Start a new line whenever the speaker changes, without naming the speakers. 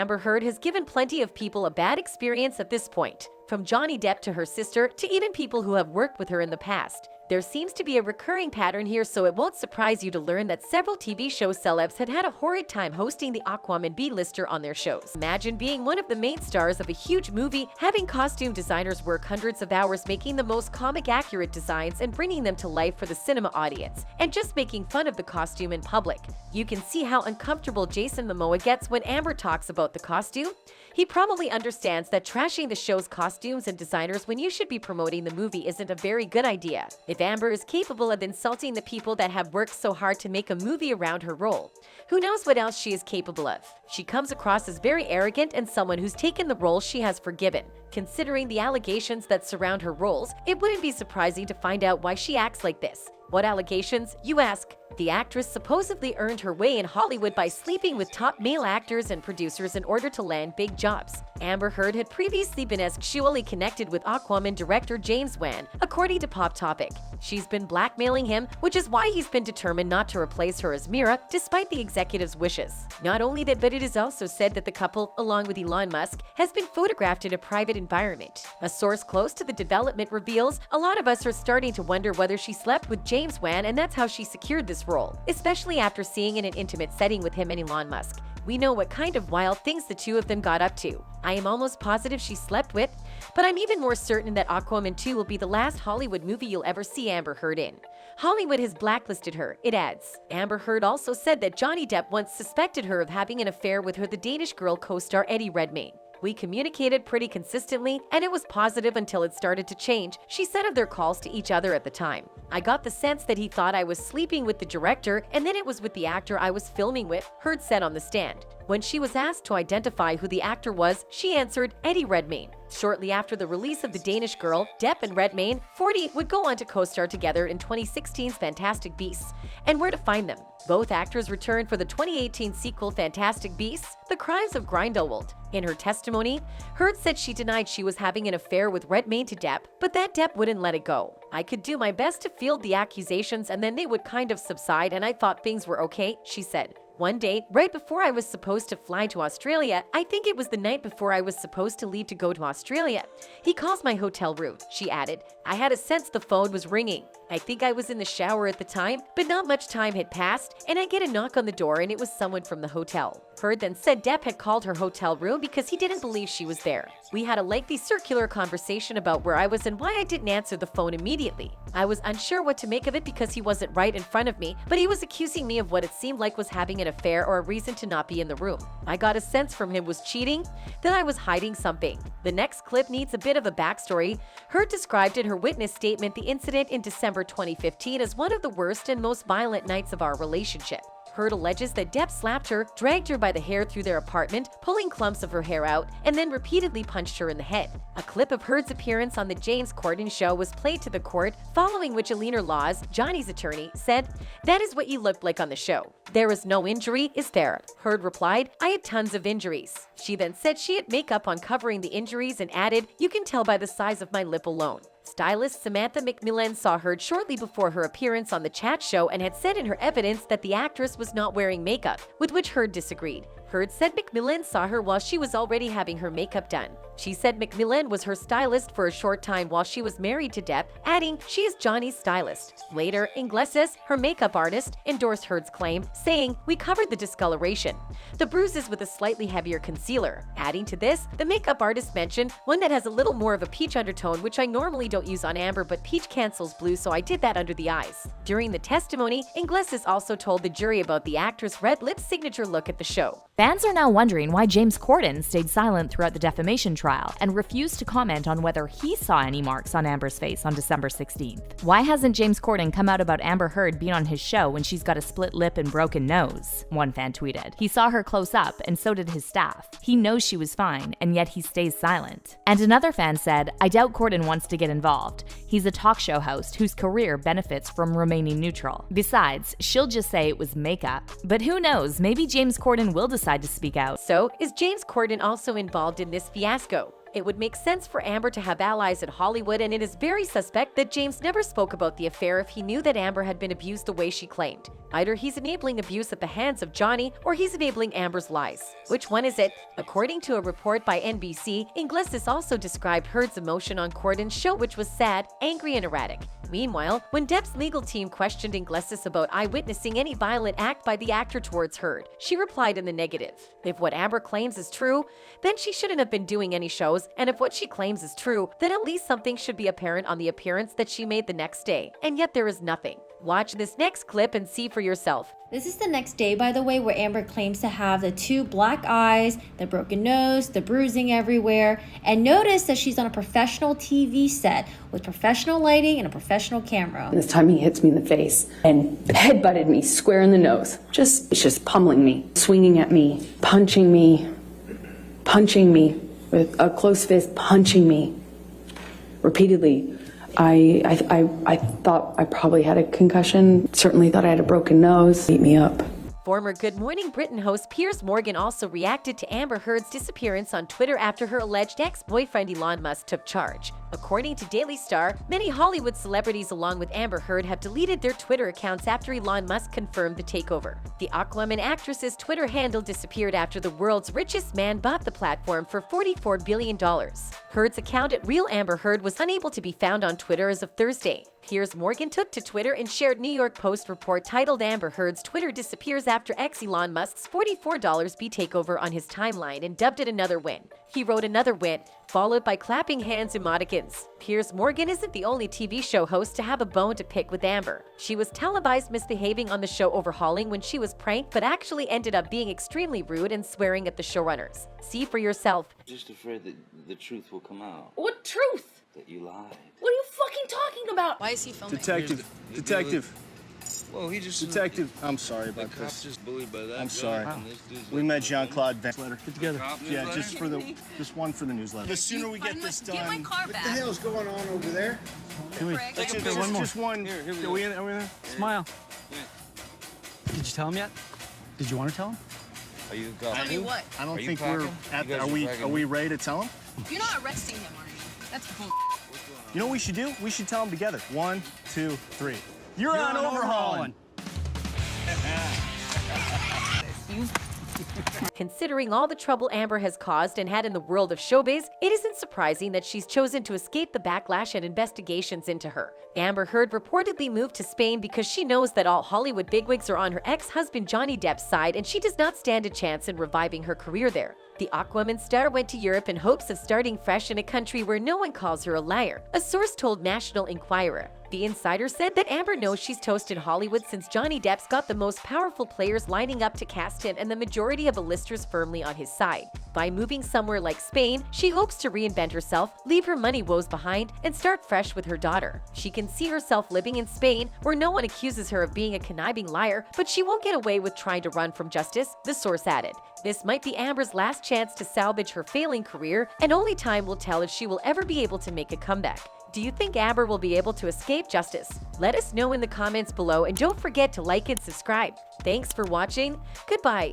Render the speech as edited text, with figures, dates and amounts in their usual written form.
Amber Heard has given plenty of people a bad experience at this point, from Johnny Depp to her sister to even people who have worked with her in the past. There seems to be a recurring pattern here, so it won't surprise you to learn that several TV show celebs had a horrid time hosting the Aquaman Blister on their shows. Imagine being one of the main stars of a huge movie, having costume designers work hundreds of hours making the most comic-accurate designs and bringing them to life for the cinema audience, and just making fun of the costume in public. You can see how uncomfortable Jason Momoa gets when Amber talks about the costume. He probably understands that trashing the show's costumes and designers when you should be promoting the movie isn't a very good idea. If Amber is capable of insulting the people that have worked so hard to make a movie around her role, who knows what else she is capable of? She comes across as very arrogant and someone who's taken the role she has forgiven. Considering the allegations that surround her roles, it wouldn't be surprising to find out why she acts like this. What allegations, you ask? The actress supposedly earned her way in Hollywood by sleeping with top male actors and producers in order to land big jobs. Amber Heard had previously been sexually connected with Aquaman director James Wan, according to Pop Topic. She's been blackmailing him, which is why he's been determined not to replace her as Mira, despite the executive's wishes. Not only that, but it is also said that the couple, along with Elon Musk, has been photographed in a private environment. A source close to the development reveals, a lot of us are starting to wonder whether she slept with James Wan, and that's how she secured this role, especially after seeing in an intimate setting with him and Elon Musk. We know what kind of wild things the two of them got up to. I am almost positive she slept with, but I'm even more certain that Aquaman 2 will be the last Hollywood movie you'll ever see Amber Heard in. Hollywood has blacklisted her, it adds. Amber Heard also said that Johnny Depp once suspected her of having an affair with the Danish girl co-star Eddie Redmayne. We communicated pretty consistently, and it was positive until it started to change, she said of their calls to each other at the time. I got the sense that he thought I was sleeping with the director, and then it was with the actor I was filming with, Heard said on the stand. When she was asked to identify who the actor was, she answered Eddie Redmayne. Shortly after the release of The Danish Girl, Depp and Redmayne, 40, would go on to co-star together in 2016's Fantastic Beasts. And where to find them? Both actors returned for the 2018 sequel Fantastic Beasts: The Crimes of Grindelwald. In her testimony, Heard said she denied she was having an affair with Redmayne to Depp, but that Depp wouldn't let it go. I could do my best to field the accusations and then they would kind of subside and I thought things were okay, she said. One day, right before I was supposed to fly to Australia, I think it was the night before I was supposed to leave to go to Australia, he calls my hotel room, she added. I had a sense the phone was ringing. I think I was in the shower at the time, but not much time had passed, and I get a knock on the door and it was someone from the hotel. Heard then said Depp had called her hotel room because he didn't believe she was there. We had a lengthy circular conversation about where I was and why I didn't answer the phone immediately. I was unsure what to make of it because he wasn't right in front of me, but he was accusing me of what it seemed like was having an affair or a reason to not be in the room. I got a sense from him was cheating, that I was hiding something. The next clip needs a bit of a backstory. Heard described in her witness statement the incident in December 2015 as one of the worst and most violent nights of our relationship. Heard alleges that Depp slapped her, dragged her by the hair through their apartment, pulling clumps of her hair out, and then repeatedly punched her in the head. A clip of Heard's appearance on the James Corden show was played to the court, following which Elena Laws, Johnny's attorney, said, "That is what you looked like on the show. There is no injury, is there?" Heard replied, "I had tons of injuries." She then said she had makeup on covering the injuries and added, "You can tell by the size of my lip alone." Stylist Samantha McMillan saw Heard shortly before her appearance on the chat show and had said in her evidence that the actress was not wearing makeup, with which Heard disagreed. Heard said McMillan saw her while she was already having her makeup done. She said McMillan was her stylist for a short time while she was married to Depp, adding she is Johnny's stylist. Later, Iglesias, her makeup artist, endorsed Heard's claim, saying, "We covered the discoloration, the bruises with a slightly heavier concealer." Adding to this, the makeup artist mentioned one that has a little more of a peach undertone, which I normally don't use on Amber, but peach cancels blue, so I did that under the eyes. During the testimony, Iglesias also told the jury about the actress' red lip signature look at the show.
Fans are now wondering why James Corden stayed silent throughout the defamation trial and refused to comment on whether he saw any marks on Amber's face on December 16th. Why hasn't James Corden come out about Amber Heard being on his show when she's got a split lip and broken nose? One fan tweeted. He saw her close up and so did his staff. He knows she was fine and yet he stays silent. And another fan said, "I doubt Corden wants to get involved. He's a talk show host whose career benefits from remaining neutral. Besides, she'll just say it was makeup." But who knows, maybe James Corden will decide to speak out.
So, is James Corden also involved in this fiasco? It would make sense for Amber to have allies in Hollywood, and it is very suspect that James never spoke about the affair if he knew that Amber had been abused the way she claimed. Either he's enabling abuse at the hands of Johnny, or he's enabling Amber's lies. Which one is it? According to a report by NBC, Iglesias also described Heard's emotion on Cordon's show, which was sad, angry, and erratic. Meanwhile, when Depp's legal team questioned Iglesias about eyewitnessing any violent act by the actor towards Heard, she replied in the negative. If what Amber claims is true, then she shouldn't have been doing any shows, and if what she claims is true, then at least something should be apparent on the appearance that she made the next day. And yet there is nothing. Watch this next clip and see for yourself.
This is the next day, by the way, where Amber claims to have the 2 black eyes, the broken nose, the bruising everywhere. And notice that she's on a professional TV set with professional lighting and a professional camera.
This time he hits me in the face and headbutted me square in the nose. Just pummeling me, swinging at me, punching me with a closed fist, punching me repeatedly. I thought I probably had a concussion, certainly thought I had a broken nose. Beat me up.
Former Good Morning Britain host Piers Morgan also reacted to Amber Heard's disappearance on Twitter after her alleged ex-boyfriend Elon Musk took charge. According to Daily Star, many Hollywood celebrities along with Amber Heard have deleted their Twitter accounts after Elon Musk confirmed the takeover. The Aquaman actress's Twitter handle disappeared after the world's richest man bought the platform for $44 billion. Heard's account at Real Amber Heard was unable to be found on Twitter as of Thursday. Piers Morgan took to Twitter and shared New York Post report titled Amber Heard's Twitter disappears after ex-Elon Musk's $44 B takeover on his timeline and dubbed it another win. He wrote another win, followed by clapping hands emoticons. Piers Morgan isn't the only TV show host to have a bone to pick with Amber. She was televised misbehaving on the show Overhauling when she was pranked, but actually ended up being extremely rude and swearing at the showrunners. See for yourself.
Just afraid that the truth will come out.
What truth?
That you lied.
What are you fucking talking about?
Why is he filming?
Detective.
Well, he just...
Detective, I'm sorry about
The cop's
this.
just bullied by that
I'm
guy,
sorry.
and this dude's
We
like-
met Jean-Claude Van letter. Get together.
Cop
Yeah,
newsletter?
just one for the newsletter. The sooner we get this done.
Get my car back.
What the hell's going on over there? Can we?
Frick.
That's it.
Take a
Just, just one.
Here we
Are
go.
we in? Are we in there? Smile.
Yeah.
Did you tell him yet? Did you want to tell him?
Are you
Tell me what?
I don't
Are you
think
packing?
we're
You
at.
guys
Are we?
packing?
Are we ready to tell him?
You're not arresting him, are you? That's bull.
You know what we should do? We should tell him together. 1, 2, 3. You're on overhauling.
Considering all the trouble Amber has caused and had in the world of showbiz, it isn't surprising that she's chosen to escape the backlash and investigations into her. Amber Heard reportedly moved to Spain because she knows that all Hollywood bigwigs are on her ex-husband Johnny Depp's side, and she does not stand a chance in reviving her career there. The Aquaman star went to Europe in hopes of starting fresh in a country where no one calls her a liar, a source told National Enquirer. The insider said that Amber knows she's toast in Hollywood since Johnny Depp's got the most powerful players lining up to cast him and the majority of A-listers firmly on his side. By moving somewhere like Spain, she hopes to reinvent herself, leave her money woes behind, and start fresh with her daughter. She can see herself living in Spain, where no one accuses her of being a conniving liar, but she won't get away with trying to run from justice, the source added. This might be Amber's last chance to salvage her failing career, and only time will tell if she will ever be able to make a comeback. Do you think Amber will be able to escape justice? Let us know in the comments below, and don't forget to like and subscribe. Thanks for watching. Goodbye.